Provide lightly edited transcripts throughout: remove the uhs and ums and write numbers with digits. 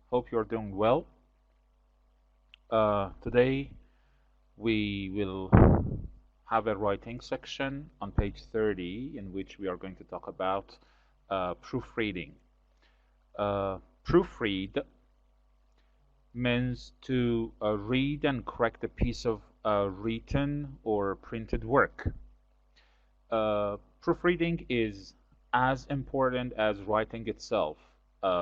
Hope you're doing well. Today we will have a writing section on page 30 in which we are going to talk about proofreading. Proofread means to read and correct a piece of written or printed work. Proofreading is as important as writing itself.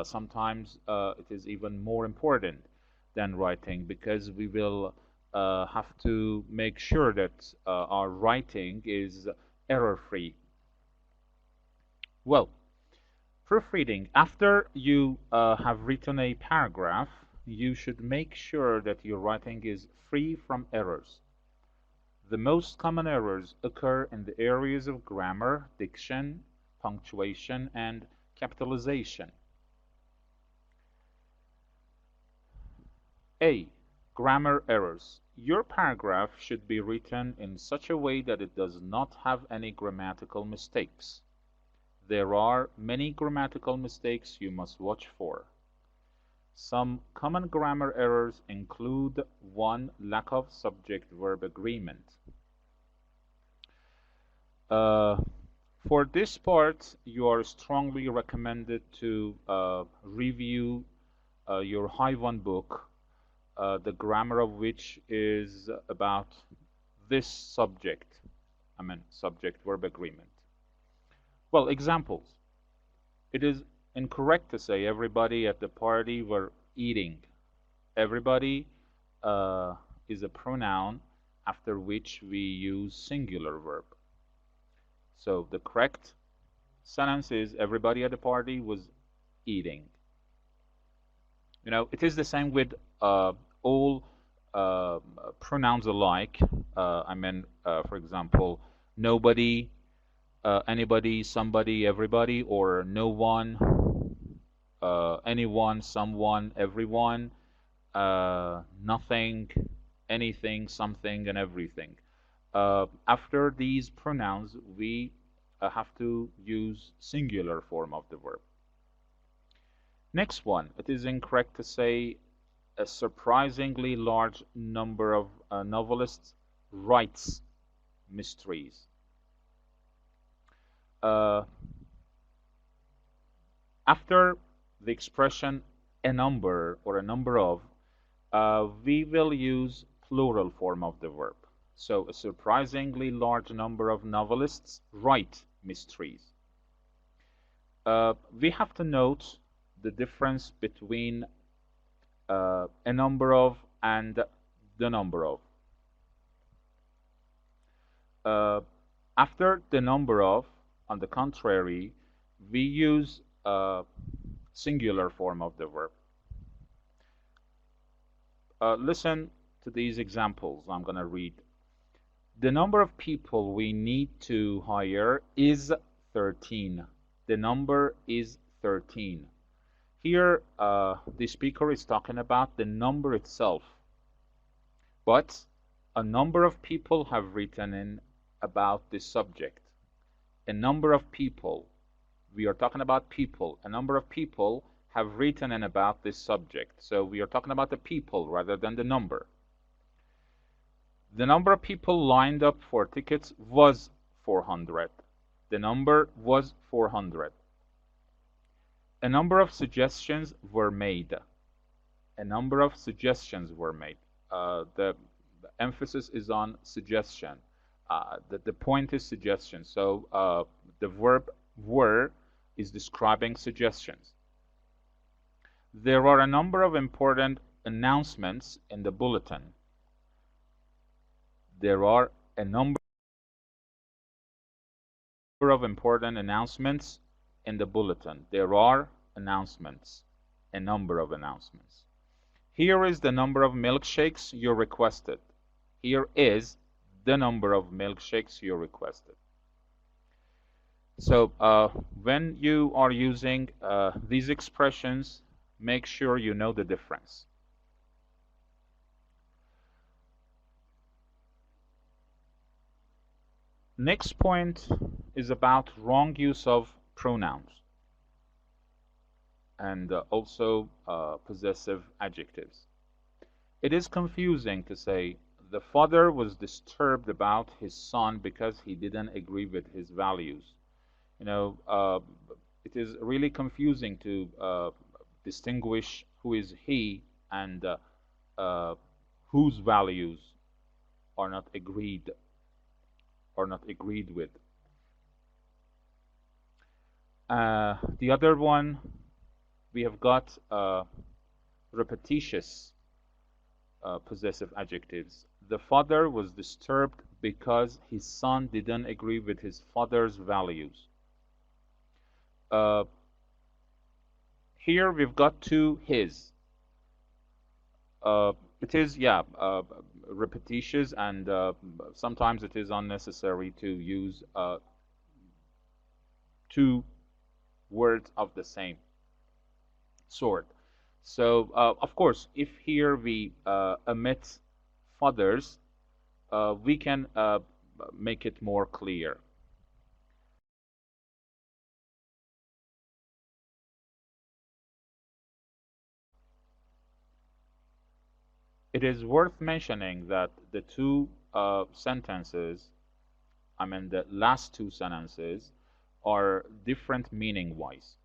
Sometimes it is even more important than writing because we will have to make sure that our writing is error-free. Well, proofreading, after you have written a paragraph, you should make sure that your writing is free from errors. The most common errors occur in the areas of grammar, diction, punctuation, and capitalization. A. Grammar errors. Your paragraph should be written in such a way that it does not have any grammatical mistakes. There are many grammatical mistakes you must watch for. Some common grammar errors include 1. Lack of subject-verb agreement. For this part, you are strongly recommended to review your High 1 book, the grammar of which is about this subject. Subject-verb agreement. Well, examples. It is incorrect to say everybody at the party were eating. Everybody is a pronoun after which we use singular verb. So the correct sentence is everybody at the party was eating. You know, it is the same with all pronouns alike. For example, nobody, anybody, somebody, everybody, or no one, anyone, someone, everyone, nothing, anything, something, and everything. After these pronouns, we have to use singular form of the verb. Next one, it is incorrect to say a surprisingly large number of novelists writes mysteries. After the expression a number or a number of, we will use plural form of the verb. So a surprisingly large number of novelists write mysteries. We have to note the difference between a number of and the number of. After the number of, on the contrary, we use singular form of the verb. Listen to these examples I'm going to read. The number of people we need to hire is 13. The number is 13. Here, the speaker is talking about the number itself. But a number of people have written in about this subject. A number of people, we are talking about people, a number of people have written in about this subject. So we are talking about the people rather than the number. The number of people lined up for tickets was 400. The number was 400. A number of suggestions were made. A number of suggestions were made. The emphasis is on suggestion. The point is suggestion. So the verb were is describing suggestions. There are a number of important announcements in the bulletin. There are a number of important announcements in the bulletin. There are announcements, a number of announcements. Here is the number of milkshakes you requested. Here is the number of milkshakes you requested. So when you are using these expressions, make sure you know the difference. Next point is about wrong use of pronouns. and also possessive adjectives. It is confusing to say the father was disturbed about his son because he didn't agree with his values. You know, it is really confusing to distinguish who is he and uh, whose values are not agreed with. The other one, we have got repetitious possessive adjectives. The father was disturbed because his son didn't agree with his father's values. Uh, Here we've got two his. It is, yeah, repetitious, and sometimes it is unnecessary to use two words of the same sort. So, of course, if here we omit fathers, we can make it more clear. It is worth mentioning that the two sentences, I mean the last two sentences, are different meaning-wise.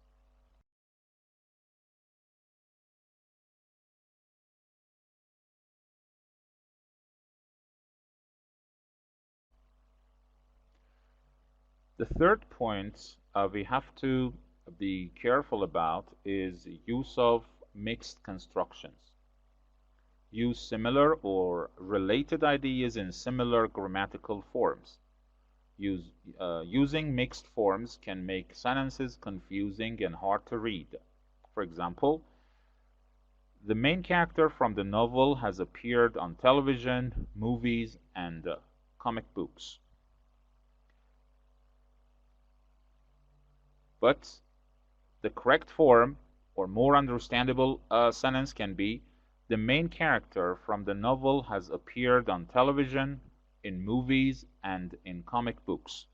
The third point we have to be careful about is use of mixed constructions. Use similar or related ideas in similar grammatical forms. Using mixed forms can make sentences confusing and hard to read. For example, the main character from the novel has appeared on television, movies, and comic books. But the correct form, or more understandable sentence, can be the main character from the novel has appeared on television, in movies, and in comic books.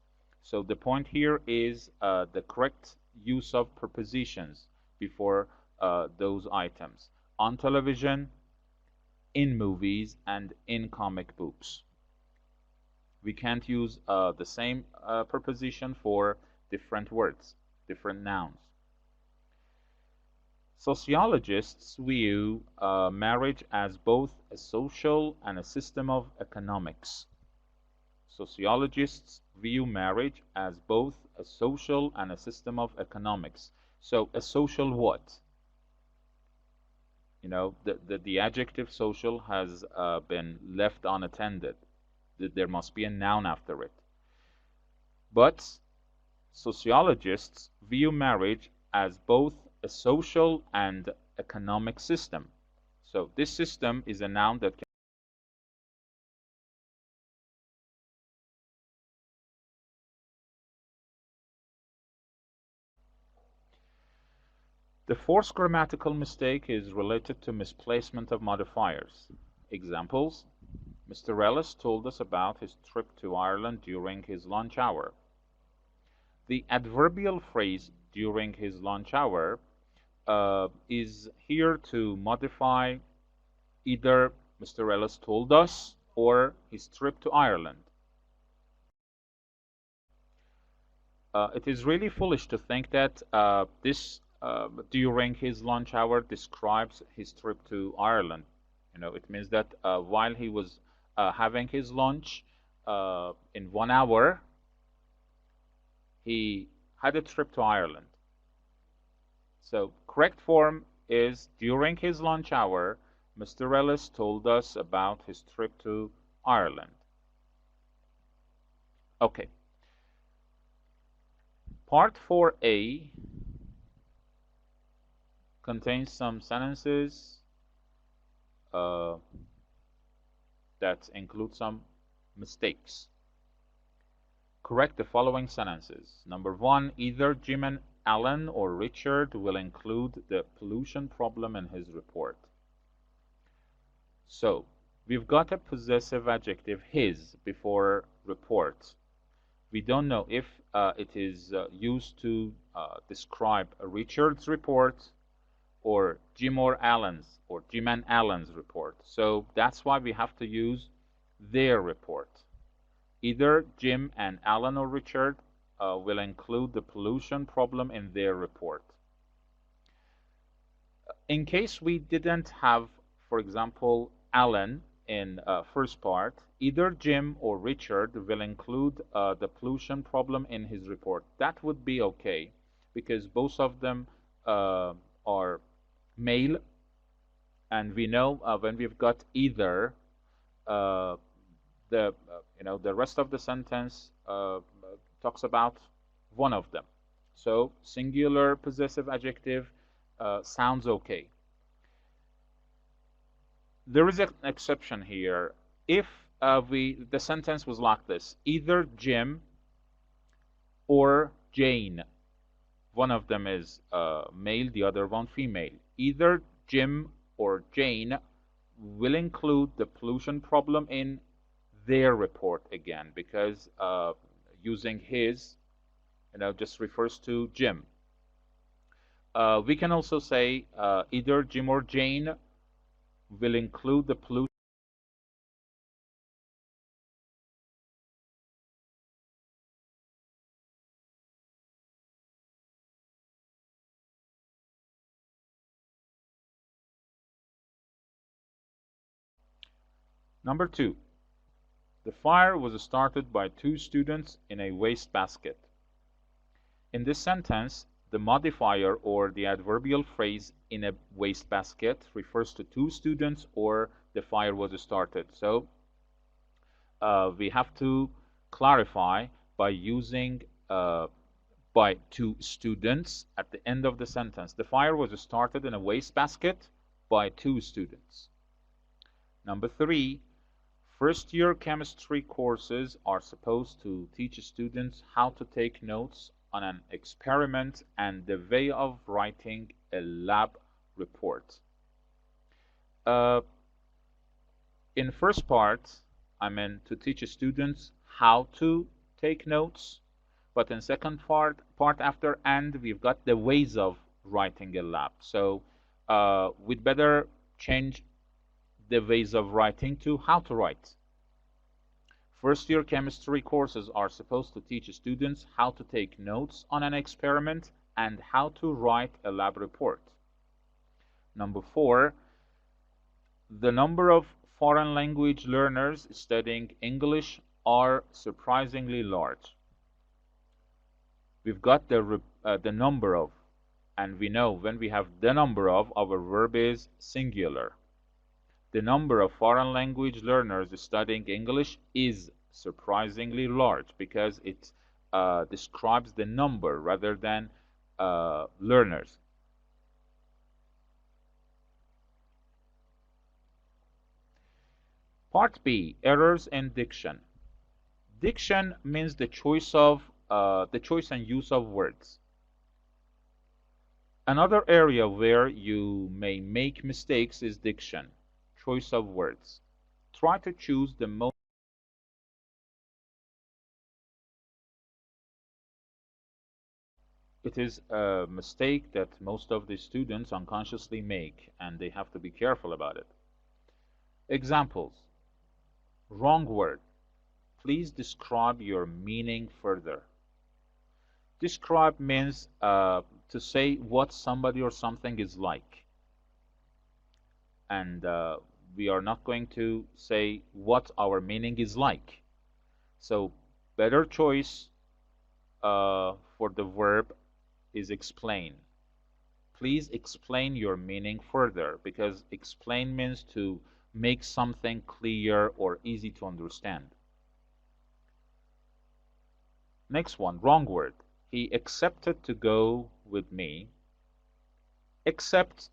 So the point here is the correct use of prepositions before those items. On television, in movies, and in comic books. We can't use the same preposition for different words, different nouns. Sociologists view marriage as both a social and a system of economics. Sociologists view marriage as both a social and a system of economics. So a social what? You know, the adjective social has been left unattended. There must be a noun after it. But sociologists view marriage as both a social and economic system. So this system is a noun that can The fourth grammatical mistake is related to misplacement of modifiers. Examples: Mr. Ellis told us about his trip to Ireland during his lunch hour. The adverbial phrase during his lunch hour is here to modify either Mr. Ellis told us or his trip to Ireland. It is really foolish to think that this during his lunch hour describes his trip to Ireland. You know, it means that while he was having his lunch in 1 hour, he had a trip to Ireland. So correct form is during his lunch hour, Mr. Ellis told us about his trip to Ireland. Okay. Part 4a contains some sentences that include some mistakes. Correct the following sentences. Number 1, either Jim and Alan or Richard will include the pollution problem in his report. So, we've got a possessive adjective, his, before report. We don't know if it is used to describe Richard's report or Jim or Alan's or Jim and Alan's report. So that's why we have to use their report. Either Jim and Alan or Richard will include the pollution problem in their report. In case we didn't have, for example, Alan in first part, either Jim or Richard will include the pollution problem in his report. That would be okay because both of them are male, and we know when we've got either, the rest of the sentence talks about one of them. So singular possessive adjective sounds okay. There is an exception here. If the sentence was like this: either Jim or Jane. One of them is male, the other one female. Either Jim or Jane will include the pollution problem in their report again, because using his, just refers to Jim. We can also say either Jim or Jane will include the pollution. Number 2. The fire was started by 2 students in a wastebasket. In this sentence, the modifier or the adverbial phrase "in a wastebasket" refers to 2 students or the fire was started. So we have to clarify by using by 2 students at the end of the sentence. The fire was started in a wastebasket by 2 students. Number 3. First-year chemistry courses are supposed to teach students how to take notes on an experiment and the way of writing a lab report. In first part, I meant to teach students how to take notes, but in second part after "and" we've got the ways of writing a lab. So we'd better change the ways of writing to how to write. First-year chemistry courses are supposed to teach students how to take notes on an experiment and how to write a lab report. Number 4, the number of foreign language learners studying English are surprisingly large. We've got the number of, and we know when we have the number of, our verb is singular. The number of foreign language learners studying English is surprisingly large because it describes the number rather than learners. Part B, errors in diction. Diction means the choice and use of words. Another area where you may make mistakes is diction, choice of words. Try to choose the most. It is a mistake that most of the students unconsciously make, and they have to be careful about it. Examples. Wrong word. Please describe your meaning further. Describe means to say what somebody or something is like. And we are not going to say what our meaning is like. So better choice for the verb is explain. Please explain your meaning further, because explain means to make something clear or easy to understand. Next one, wrong word. He accepted to go with me. Accept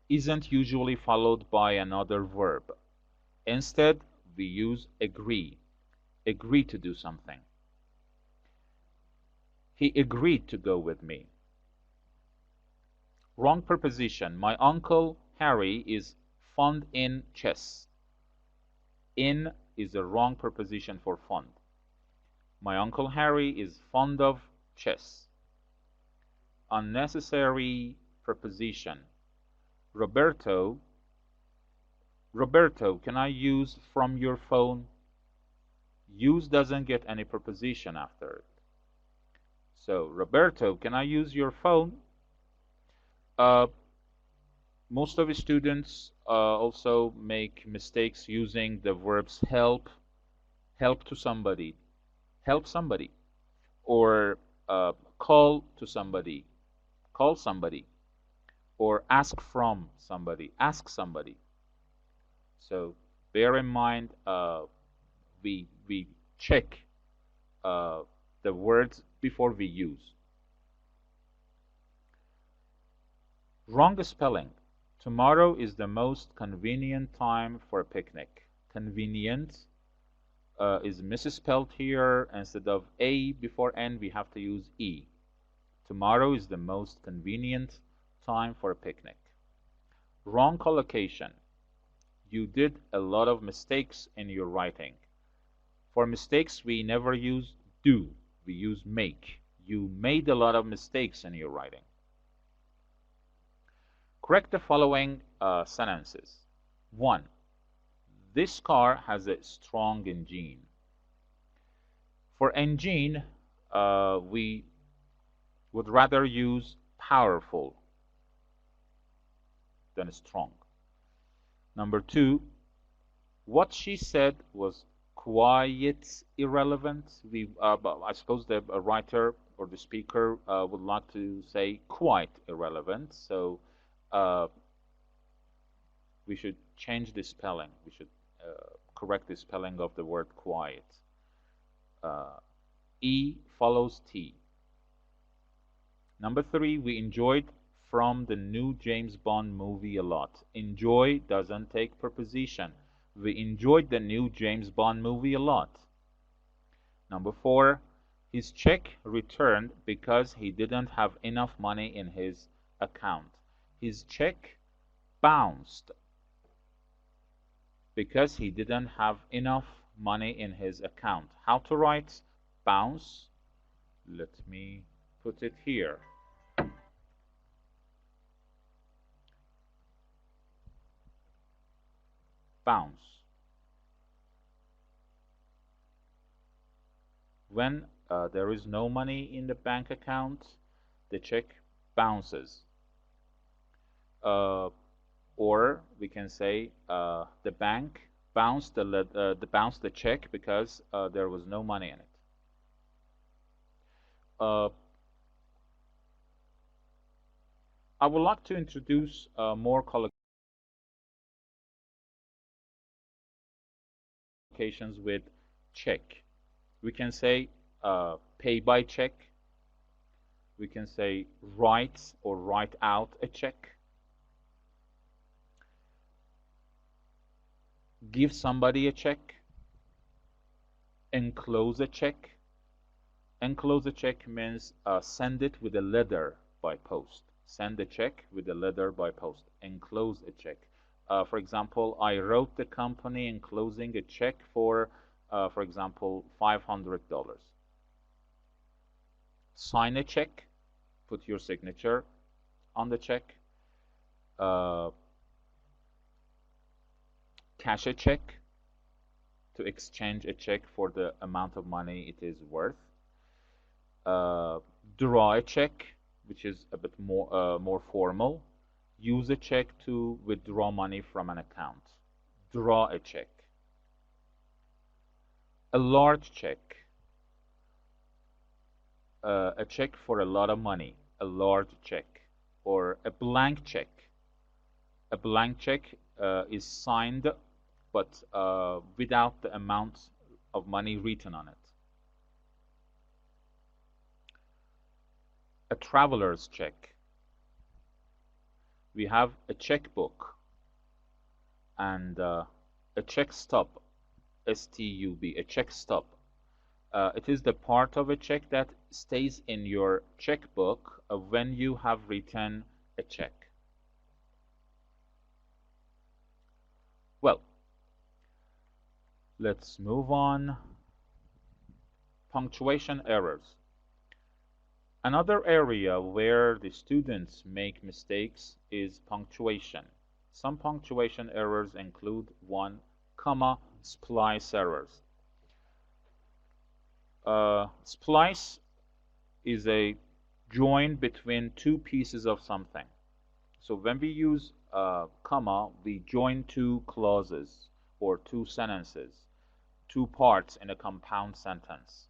isn't usually followed by another verb. Instead, we use agree. Agree to do something. He agreed to go with me. Wrong preposition. My uncle Harry is fond in chess. In is a wrong preposition for fond. My uncle Harry is fond of chess. Unnecessary preposition. Roberto, Roberto, can I use from your phone? Use doesn't get any preposition after it. So, Roberto, can I use your phone? Uh, most of the students also make mistakes using the verbs help to somebody, help somebody, or call to somebody, call somebody, or ask from somebody, ask somebody. So bear in mind, we check the words before we use. Wrong spelling. Tomorrow is the most convenient time for a picnic. Convenient is misspelled here. Instead of A before N, we have to use E. Tomorrow is the most convenient time for a picnic. Wrong collocation. You did a lot of mistakes in your writing. For mistakes, we never use do. We use make. You made a lot of mistakes in your writing. Correct the following sentences. 1. This car has a strong engine. For engine, we would rather use powerful than strong. Number 2, what she said was quite irrelevant. I suppose the writer or the speaker would like to say quite irrelevant. So we should change the spelling. We should correct the spelling of the word quiet. E follows T. Number 3, we enjoyed from the new James Bond movie a lot. Enjoy doesn't take preposition. We enjoyed the new James Bond movie a lot. Number 4, his check returned because he didn't have enough money in his account. His check bounced because he didn't have enough money in his account. How to write bounce? Let me put it here. Bounce. When there is no money in the bank account, the check bounces. Or we can say the bank bounced the check because there was no money in it. I would like to introduce more collocations with check. We can say pay by check. We can say write or write out a check. Give somebody a check. Enclose a check. Enclose a check means send it with a letter by post. Send a check with a letter by post. Enclose a check. For example, I wrote the company enclosing a check for example, $500. Sign a check. Put your signature on the check. Cash a check. To exchange a check for the amount of money it is worth. Draw a check, which is a bit more formal. Use a check to withdraw money from an account. Draw a check. A large check. A check for a lot of money. A large check. Or a blank check. A blank check is signed but without the amount of money written on it. A traveler's check. We have a checkbook and a check stub, S-T-U-B, a check stub. It is the part of a check that stays in your checkbook when you have written a check. Well, let's move on. Punctuation errors. Another area where the students make mistakes is punctuation. Some punctuation errors include 1. Comma splice errors. Splice is a join between two pieces of something. So when we use comma, we join two clauses or two sentences, two parts in a compound sentence.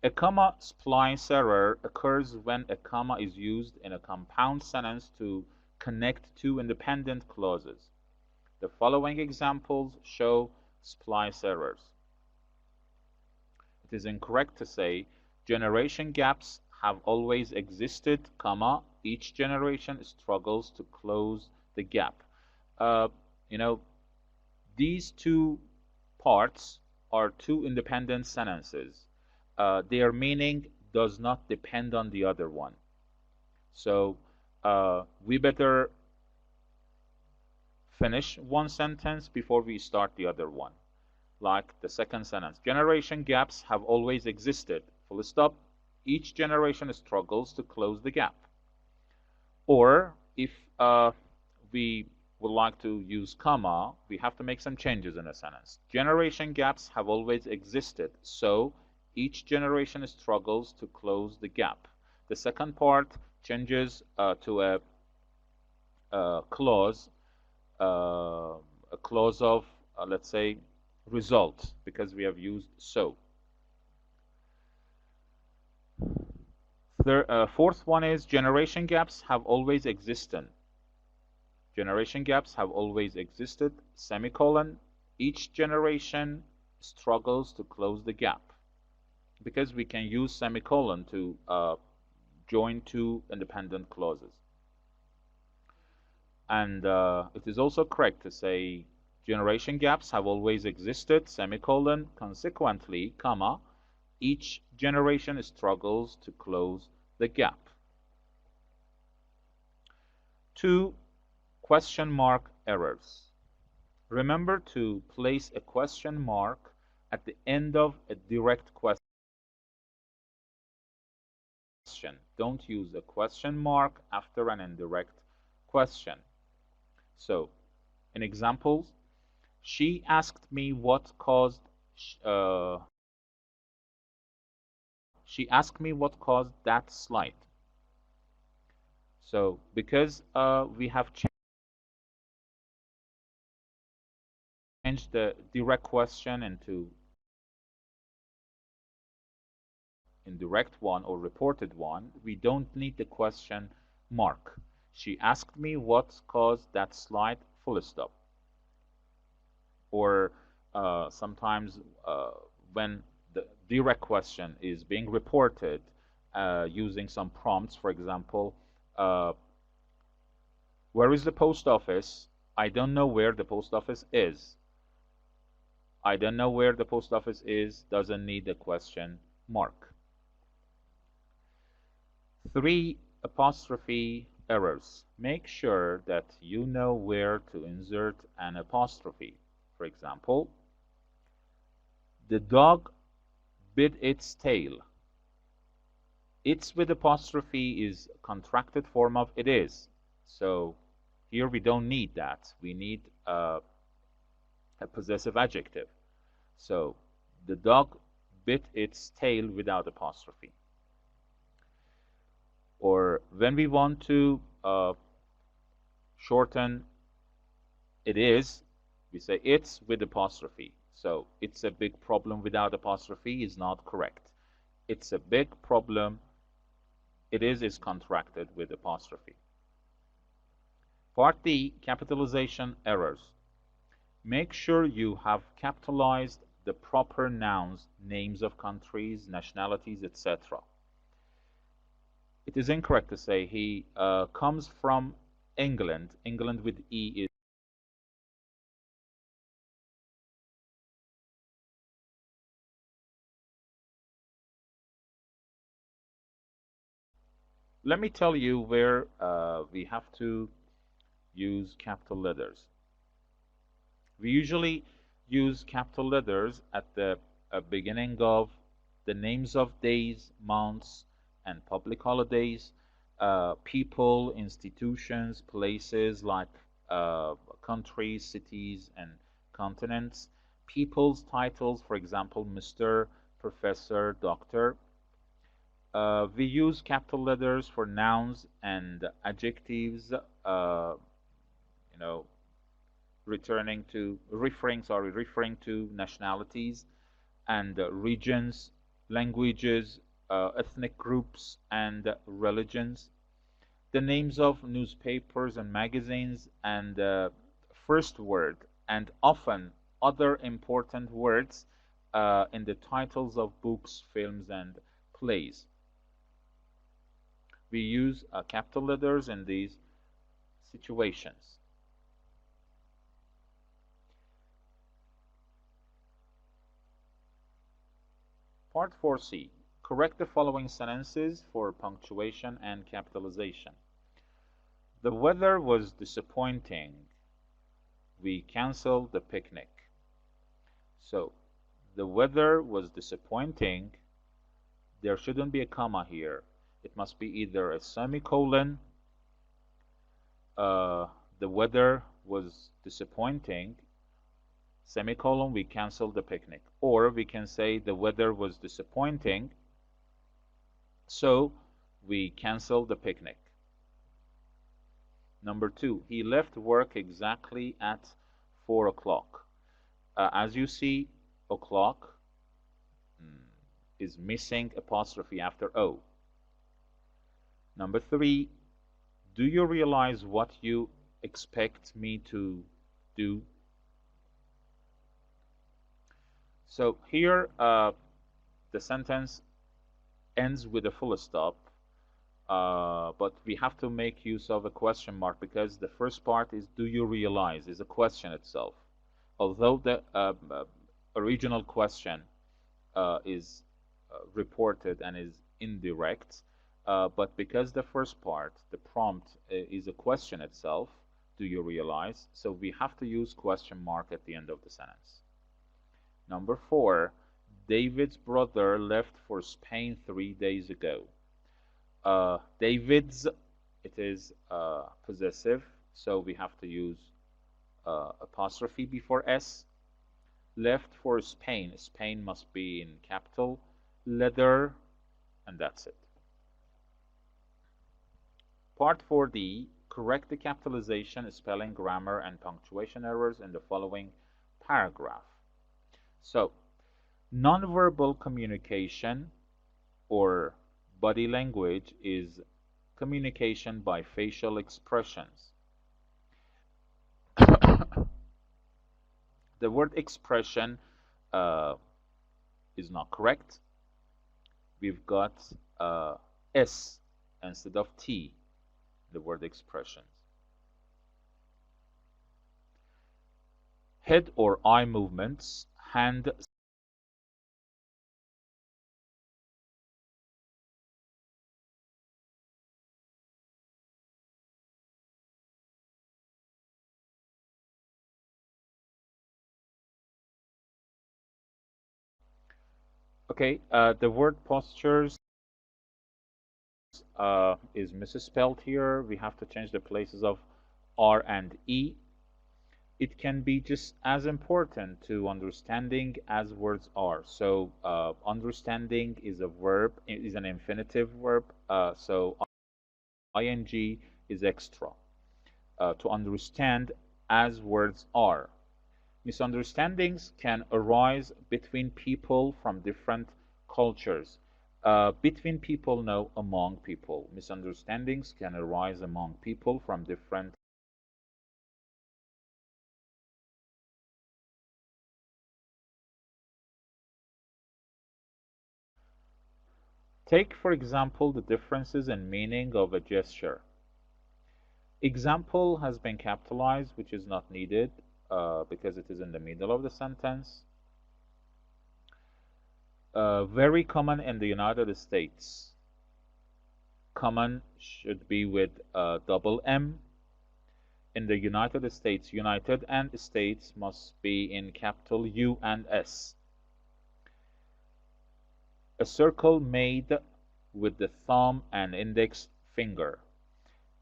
A comma splice error occurs when a comma is used in a compound sentence to connect two independent clauses. The following examples show splice errors. It is incorrect to say generation gaps have always existed, comma, each generation struggles to close the gap. Uh, you know, these two parts are two independent sentences. Their meaning does not depend on the other one. So we better finish one sentence before we start the other one. Like the second sentence, generation gaps have always existed, full stop, each generation struggles to close the gap. Or if we would like to use comma, we have to make some changes in a sentence. Generation gaps have always existed, so each generation struggles to close the gap. The second part changes to a clause of, let's say, result, because we have used so. Fourth one is generation gaps have always existed. Generation gaps have always existed, semicolon, each generation struggles to close the gap. Because we can use semicolon to join two independent clauses. And it is also correct to say generation gaps have always existed, semicolon, consequently, comma, each generation struggles to close the gap. 2. Question mark errors. Remember to place a question mark at the end of a direct question. Don't use a question mark after an indirect question. So, in examples, she asked me what caused that slide. So, because we have changed the direct question into indirect one or reported one, we don't need the question mark. She asked me what caused that slide, full stop. Or sometimes when the direct question is being reported using some prompts, for example, where is the post office? I don't know where the post office is. I don't know where the post office is doesn't need a question mark. 3. Apostrophe errors. Make sure that you know where to insert an apostrophe. For example, the dog bit its tail. Its with apostrophe is contracted form of it is. So here we don't need that. We need a possessive adjective. So the dog bit its tail without apostrophe. Or when we want to shorten it is, we say it's with apostrophe. So it's a big problem without apostrophe is not correct. It's a big problem. It is contracted with apostrophe. Part D, capitalization errors. Make sure you have capitalized the proper nouns, names of countries, nationalities, etc. It is incorrect to say he comes from England. England with E is let me tell you where we have to use capital letters. We usually use capital letters at the beginning of the names of days, months, and public holidays, people, institutions, places like countries, cities, and continents, people's titles, for example, Mr., Professor, Doctor. We use capital letters for nouns and adjectives, you know, referring to nationalities and regions, languages, ethnic groups, and religions. The names of newspapers and magazines, and first word, and often other important words in the titles of books, films, and plays. We use capital letters in these situations. Part 4C. Correct the following sentences for punctuation and capitalization. The weather was disappointing. We canceled the picnic. So, the weather was disappointing. There shouldn't be a comma here. It must be either a semicolon, the weather was disappointing, semicolon, we canceled the picnic. Or we can say the weather was disappointing, so we canceled the picnic. Number 2, he left work exactly at 4 o'clock. As you see, o'clock is missing apostrophe after O. Number 3, do you realize what you expect me to do? So here the sentence ends with a full stop, but we have to make use of a question mark because the first part is do you realize is a question itself. Although the original question is reported and is indirect, but because the first part, the prompt, is a question itself, do you realize? So we have to use question mark at the end of the sentence. Number 4, David's brother left for Spain 3 days ago. David's, it is possessive, so we have to use apostrophe before S. Left for Spain. Spain must be in capital letter, and that's it. Part 4D, correct the capitalization, spelling, grammar, and punctuation errors in the following paragraph. So, nonverbal communication or body language is communication by facial expressions. The word expression is not correct. We've got S instead of T, the word expressions. Head or eye movements, hand Okay, the word postures is misspelled here. We have to change the places of R and E. It can be just as important to understanding as words are. So understanding is a verb, is an infinitive verb. So ing is extra. To understand as words are. Misunderstandings can arise between people from different cultures. Between people, no, among people. Misunderstandings can arise among people from different Take, for example, the differences in meaning of a gesture. Example has been capitalized, which is not needed because it is in the middle of the sentence. Very common in the United States. Common should be with double M. In the United States, United and States must be in capital U and S. A circle made with the thumb and index finger.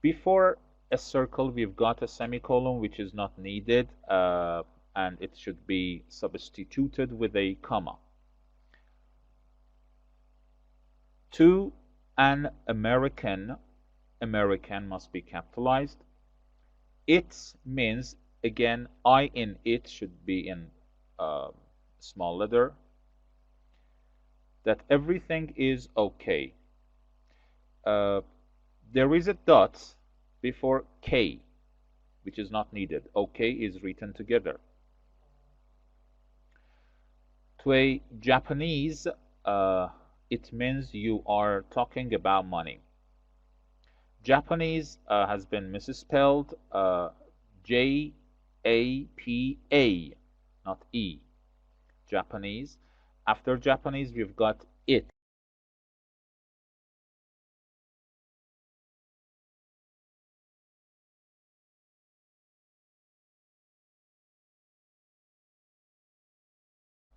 Before a circle, we've got a semicolon, which is not needed, and it should be substituted with a comma. To an American, American must be capitalized. It means, again, I in it should be in small letter. That everything is okay. There is a dot before K, which is not needed. OK is written together. To a Japanese, it means you are talking about money. Japanese has been misspelled J-A-P-A, not E. Japanese. After Japanese, we've got it.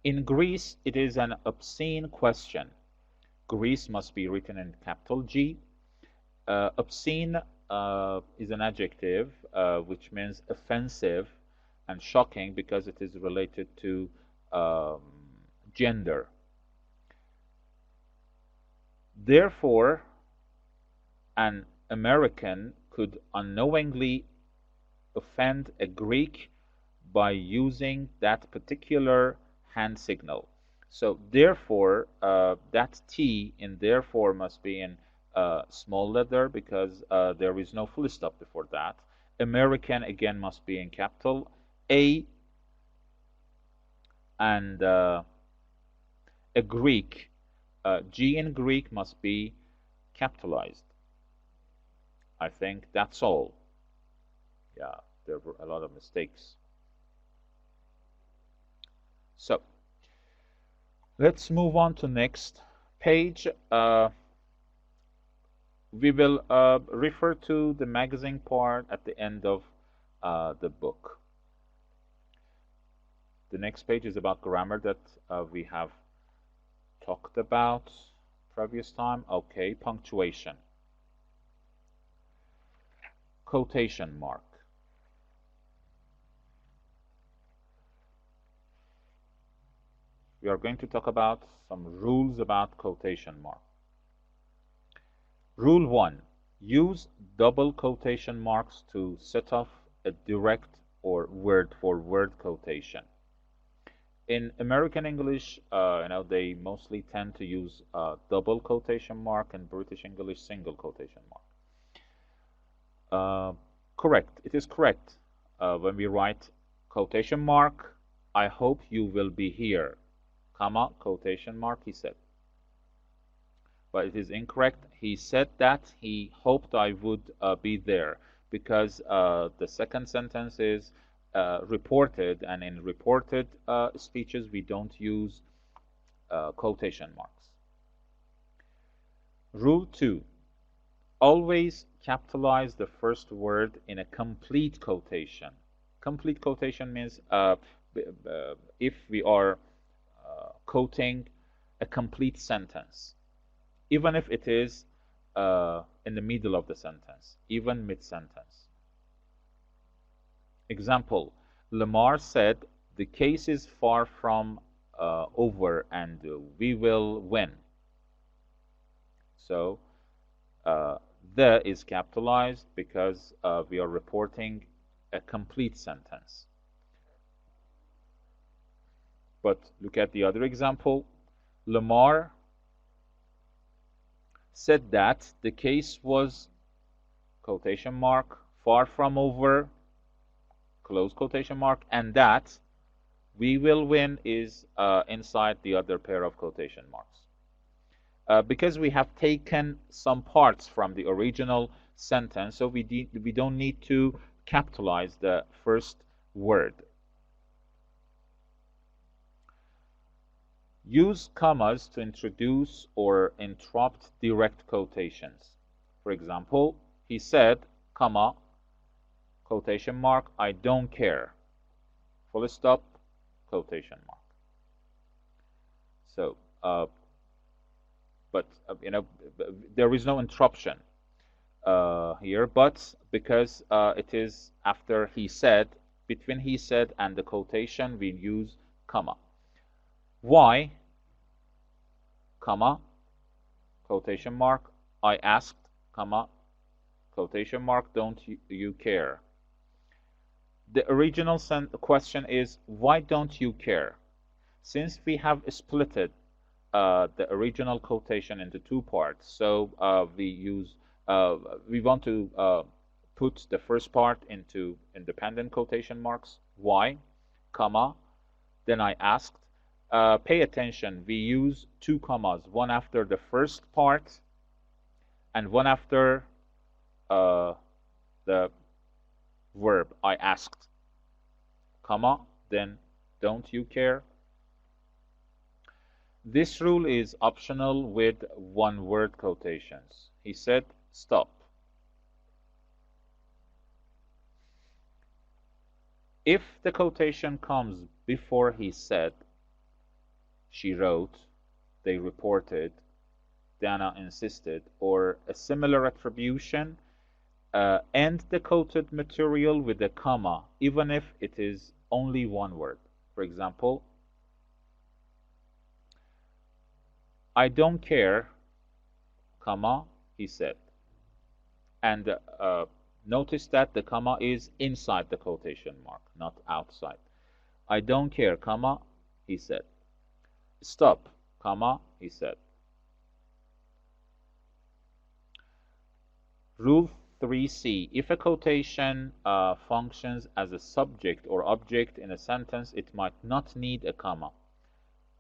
In Greece, it is an obscene question. Greece must be written in capital G. Obscene is an adjective which means offensive and shocking because it is related to gender. Therefore, an American could unknowingly offend a Greek by using that particular hand signal. So therefore, that T in therefore must be in small letter because there is no full stop before that. American again must be in capital A, and a Greek, G in Greek must be capitalized. I think that's all. Yeah, there were a lot of mistakes. So let's move on to next page. We will refer to the magazine part at the end of the book. The next page is about grammar that we have talked about previous time. Okay, punctuation. Quotation mark. We are going to talk about some rules about quotation mark. Rule 1. Use double quotation marks to set off a direct or word-for-word quotation. In American English, they mostly tend to use double quotation mark, and British English single quotation mark. Correct. It is correct. When we write quotation mark, I hope you will be here, comma, quotation mark, he said. But it is incorrect. He said that he hoped I would be there, because the second sentence is reported, and in reported speeches we don't use quotation marks. Rule 2. Always capitalize the first word in a complete quotation. Complete quotation means if we are quoting a complete sentence, even if it is in the middle of the sentence, even mid-sentence. Example, Lamar said, the case is far from over and we will win. So the is capitalized because we are reporting a complete sentence. But look at the other example. Lamar said that the case was, quotation mark, far from over, close quotation mark, and that we will win is inside the other pair of quotation marks. Because we have taken some parts from the original sentence, so we don't need to capitalize the first word. Use commas to introduce or interrupt direct quotations. For example, he said, comma, quotation mark, I don't care, full stop, quotation mark. So but there is no interruption here, but because it is after he said, between he said and the quotation, we use comma. Why, comma, quotation mark, I asked, comma, quotation mark, don't you care? The original question is, why don't you care? Since we have splitted the original quotation into two parts, so we want to put the first part into independent quotation marks, why, comma, then I asked. Pay attention, we use two commas, one after the first part and one after the verb, I asked, comma, then don't you care? This rule is optional with one-word quotations. He said, stop. If the quotation comes before he said, she wrote, they reported, Dana insisted, or a similar attribution, end the quoted material with a comma, even if it is only one word. For example, I don't care, comma, he said. And notice that the comma is inside the quotation mark, not outside. I don't care, comma, he said. Stop, comma, he said. Rule 3C. If a quotation functions as a subject or object in a sentence, it might not need a comma.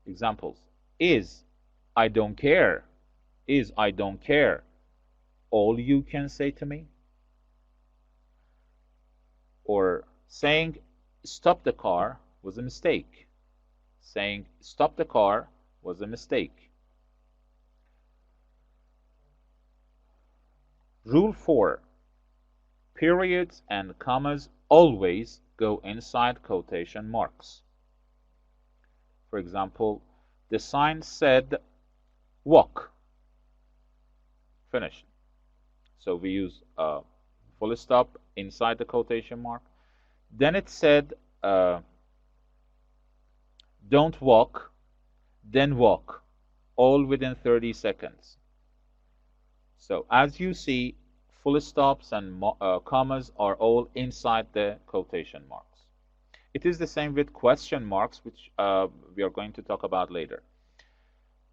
Examples. Is I don't care. Is I don't care all you can say to me? Or saying stop the car was a mistake. Saying stop the car was a mistake. Rule 4. Periods and commas always go inside quotation marks. For example, the sign said walk. Finished. So we use a full stop inside the quotation mark. Then it said don't walk, then walk, all within 30 seconds. So as you see, full stops and commas are all inside the quotation marks. It is the same with question marks, which we are going to talk about later.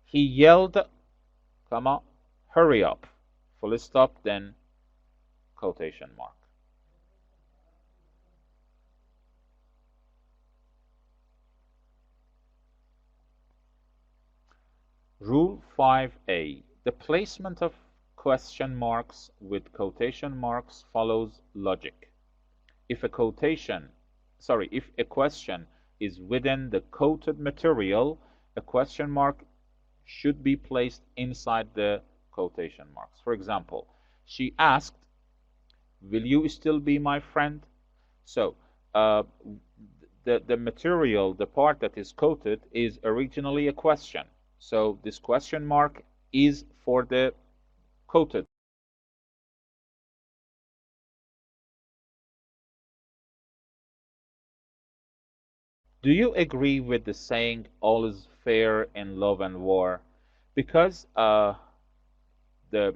He yelled, comma, hurry up, full stop, then quotation mark. Rule 5A. The placement of question marks with quotation marks follows logic. If a question is within the quoted material, a question mark should be placed inside the quotation marks. For example, she asked, will you still be my friend? So the material, the part that is quoted, is originally a question. So this question mark is for the quoted. Do you agree with the saying, all is fair in love and war? Because the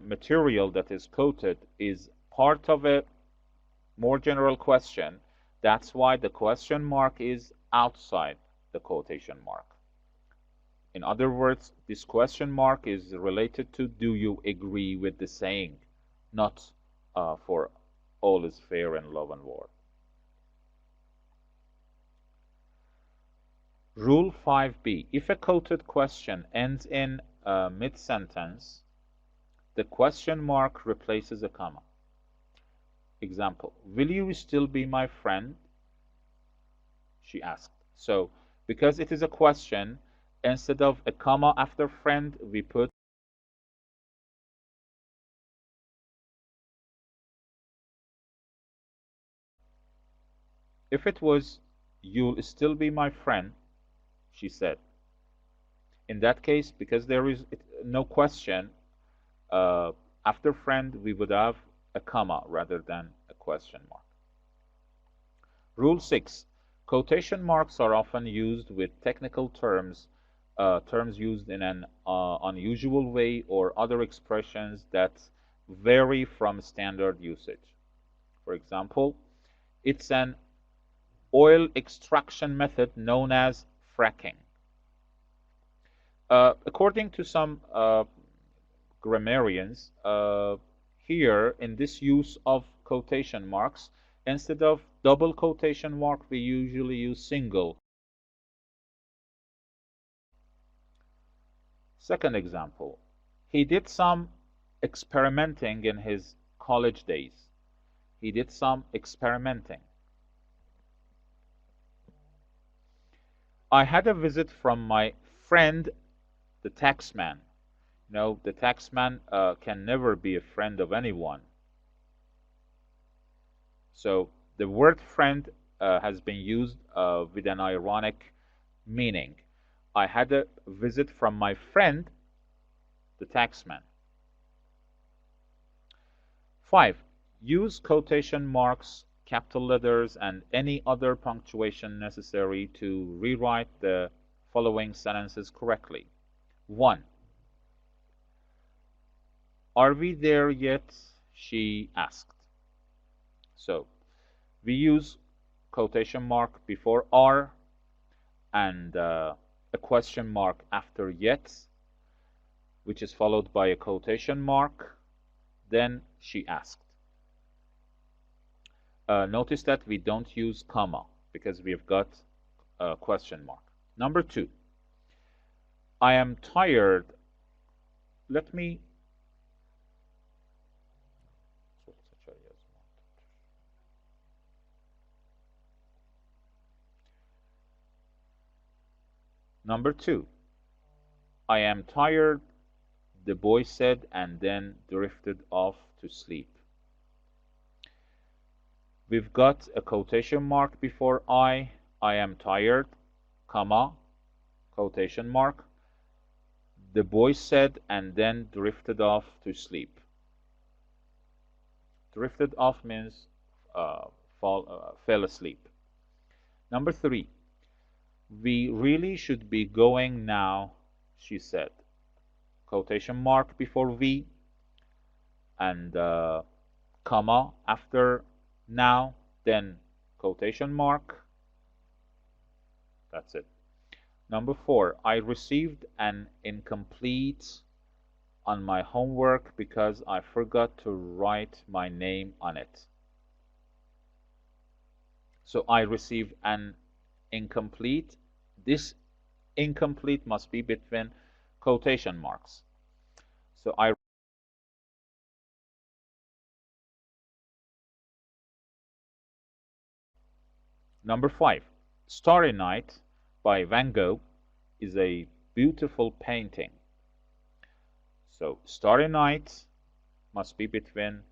material that is quoted is part of a more general question, that's why the question mark is outside the quotation mark. In other words, this question mark is related to, do you agree with the saying, not for all is fair in love and war. Rule 5B. If a quoted question ends in mid-sentence, the question mark replaces a comma. Example, will you still be my friend? She asked. So, because it is a question, instead of a comma after friend, we put if it was, you'll still be my friend, she said. In that case, because there is no question, uh, after friend we would have a comma rather than a question mark. Rule 6. Quotation marks are often used with technical terms, terms used in an unusual way, or other expressions that vary from standard usage. For example, it's an oil extraction method known as fracking. According to some grammarians, here in this use of quotation marks, instead of double quotation mark, we usually use single. Second example, he did some experimenting in his college days. He did some experimenting. I had a visit from my friend, the taxman. No, the taxman can never be a friend of anyone. So the word friend has been used with an ironic meaning. I had a visit from my friend, the taxman. 5. Use quotation marks, capital letters, and any other punctuation necessary to rewrite the following sentences correctly. 1. Are we there yet? She asked. So we use quotation mark before are and a question mark after yet, which is followed by a quotation mark. Then she asked. Notice that we don't use comma because we've got a question mark. Number 2. I am tired. Let me Number 2. I am tired, the boy said, and then drifted off to sleep. We've got a quotation mark before I am tired, comma, quotation mark. The boy said, and then drifted off to sleep. Drifted off means fell asleep. Number 3. We really should be going now, she said. Quotation mark before we and comma after now, then quotation mark. That's it. Number 4. I received an incomplete on my homework because I forgot to write my name on it. So I received an incomplete. This incomplete must be between quotation marks. So I Number 5. Starry Night by Van Gogh is a beautiful painting. So Starry Night must be between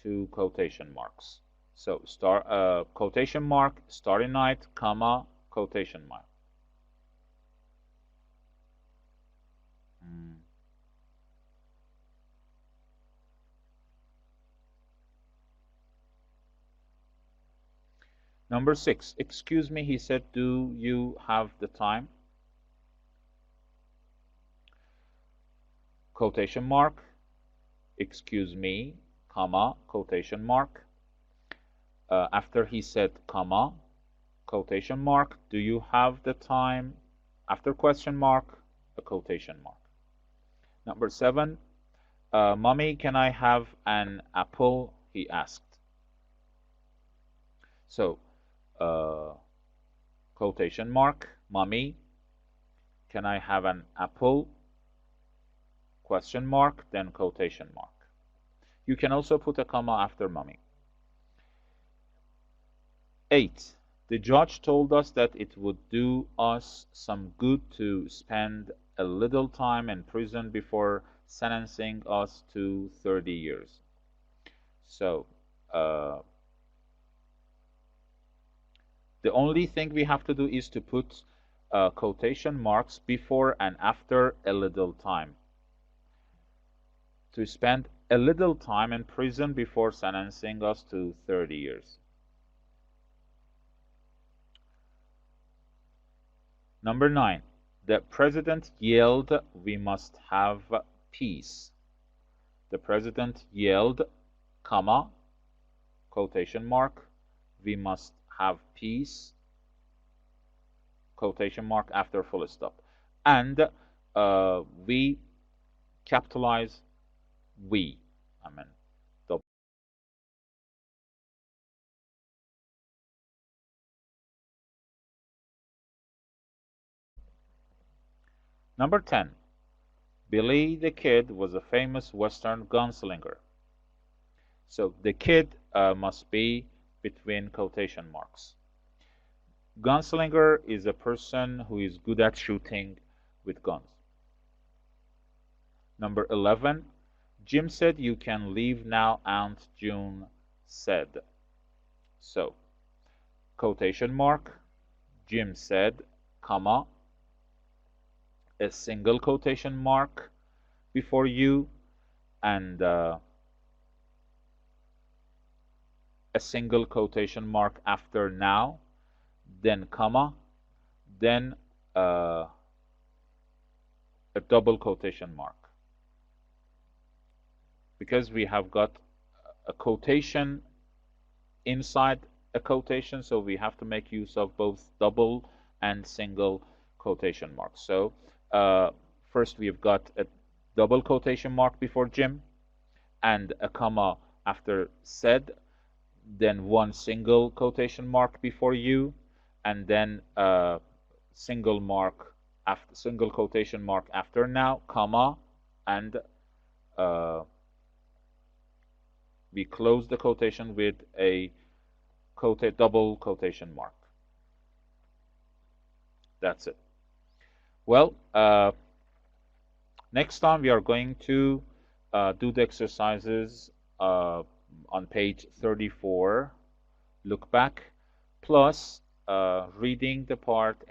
two quotation marks. So quotation mark, Starry Night, comma, quotation mark. Number 6. Excuse me, he said, do you have the time? Quotation mark, excuse me, comma, quotation mark. After he said, comma, quotation mark, do you have the time? After question mark, a quotation mark. Number 7. Mommy, can I have an apple? He asked. So, quotation mark, mommy, can I have an apple? Question mark, then quotation mark. You can also put a comma after mommy. 8. The judge told us that it would do us some good to spend a little time in prison before sentencing us to 30 years. So, the only thing we have to do is to put quotation marks before and after a little time. To spend a little time in prison before sentencing us to 30 years. Number 9. The president yelled, "We must have peace." The president yelled, comma, quotation mark, "We must have peace," quotation mark after full stop. And we capitalize we. I mean, double. Number 10. Billy the Kid was a famous Western gunslinger. So the kid must be between quotation marks. Gunslinger is a person who is good at shooting with guns. Number 11. Jim said you can leave now, Aunt June said. So, quotation mark, Jim said, comma, a single quotation mark before you, and a single quotation mark after now, then comma, then a double quotation mark. Because we have got a quotation inside a quotation, so we have to make use of both double and single quotation marks. So first we've got a double quotation mark before Jim and a comma after said, then one single quotation mark before you, and then a single quotation mark after now, comma, and we close the quotation with a double quotation mark. That's it. Well, next time we are going to do the exercises on page 34, look back, plus reading the part